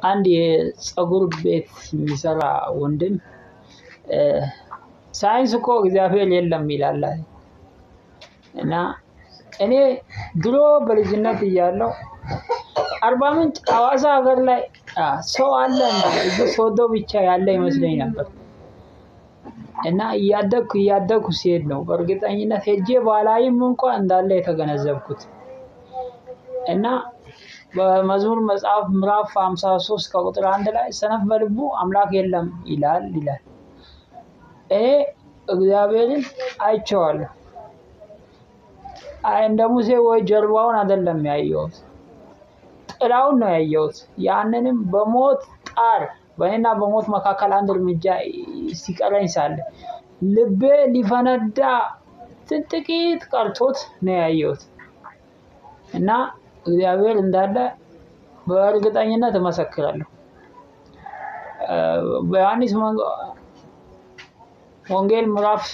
አንድ የፀጉር ቤት የሚሰራ ወንድም ሳይንስ እኮ እግዚአብሔር የለም ይላል እና እኔ ድሮ በልጅነት እያለሁ አርባ ምንጭ ሐዋሳ ሀገር ላይ ሰው አለ እንጂ ሶዶ ብቻ ያለ ይመስለኝ ነበር እና እያደኩ ሲሄድ ነው በእርግጠኝነት ሄጄ ባላይም እንኳን እንዳለ የተገነዘብኩት እና በመዝሙር መጽሐፍ ምዕራፍ 53 ከቁጥር 1 ላይ ሰነፍ በልቡ አምላክ የለም ይላል እግዚአብሔርን አይቼዋለሁ እንደ ሙሴ ወይ ጀርባውን አይደለም ያየሁት ጥላውን ነው ያየሁት ያንንም በሞት ጣር በእኔና በሞት መካከል አንድ እርምጃ ሲቀረኝ ሳለ ልቤ ሊፈነዳ ጥቂት ቀርቶት ነው ያየሁት እና እግዚአብሔር እንዳለ በእርግጠኝነት እመሰክራለሁ በዮሐንስ ወንጌል ምዕራፍ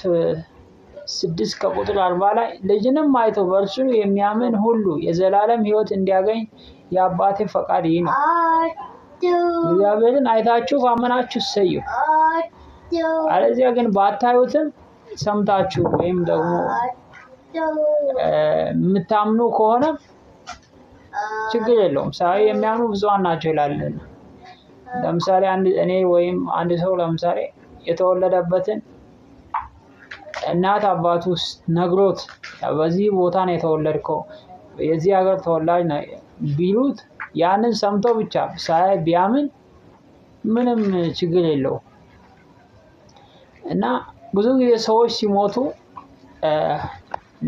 6 ከቁጥር 40 ላይ ልጅንም አይቶ በእርሱ የሚያምን ሁሉ የዘላለም ሕይወት እንዲያገኝ የአባቴ ፈቃድ ይህ ነው እግዚአብሔርን አይታችሁ ካመናችሁ ሰዩ አለዚያ ግን ባታዩትም ሰምታችሁ ወይም ደግሞ የምታምኑ ከሆነ ችግር የለውም ሳይ የሚያምኑ ብዙሃን ናቸው ይላል ለምሳሌ እኔ ወይም አንድ ሰው ለምሳሌ የተወለደበትን እናት አባቱ ነግሮት በዚህ ቦታ ነው የተወለድከው የዚህ ሀገር ተወላጅ ነው ቢሉት ያንን ሰምቶ ብቻ ሳይ ቢያምን ምንም ችግር የለውም እና ብዙ ጊዜ ሰዎች ሲሞቱ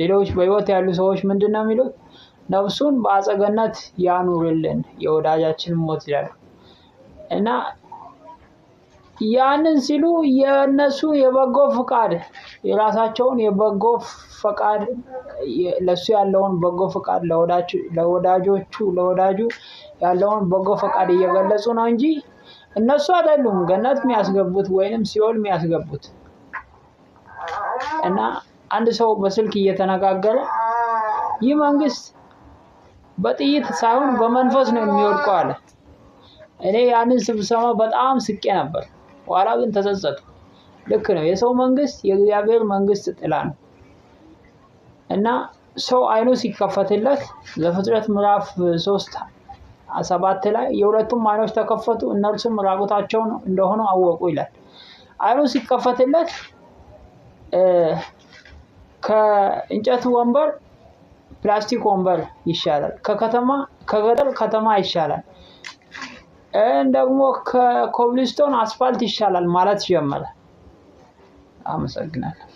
ሌሎች በህይወት ያሉ ሰዎች ምንድነው የሚሉት ነፍሱን በአጸገነት ያኑርልን የወዳጃችን ሞት ይላል እና ያንን ሲሉ የነሱ የበጎ ፍቃድ የራሳቸውን የበጎ ፍቃድ ለሱ ያለውን በጎ ፍቃድ ለወዳጁ ያለውን በጎ ፍቃድ እየገለጹ ነው እንጂ እነሱ አይደሉም ገነት የሚያስገቡት ወይንም ሲኦል የሚያስገቡት እና አንድ ሰው በስልክ እየተነጋገረ ይህ መንግስት በጥይት ሳይሆን በመንፈስ ነው የሚወድቀው አለ እኔ ያንን ስብሰማ በጣም ስቄ ነበር ኋላ ግን ተጸጸትኩ ልክ ነው የሰው መንግስት የእግዚአብሔር መንግስት ጥላ ነው እና ሰው አይኑ ሲከፈትለት ዘፍጥረት ምዕራፍ 3:7 ላይ የሁለቱም አይኖች ተከፈቱ እነርሱም ራቁታቸውን እንደሆኑ አወቁ ይላል አይኑ ሲከፈትለት ከእንጨት ወንበር ፕላስቲክ ወንበር ይሻላል ከገጠር ከተማ ይሻላል ደግሞ ከኮብልስቶን አስፋልት ይሻላል ማለት ጀመረ አመሰግናለሁ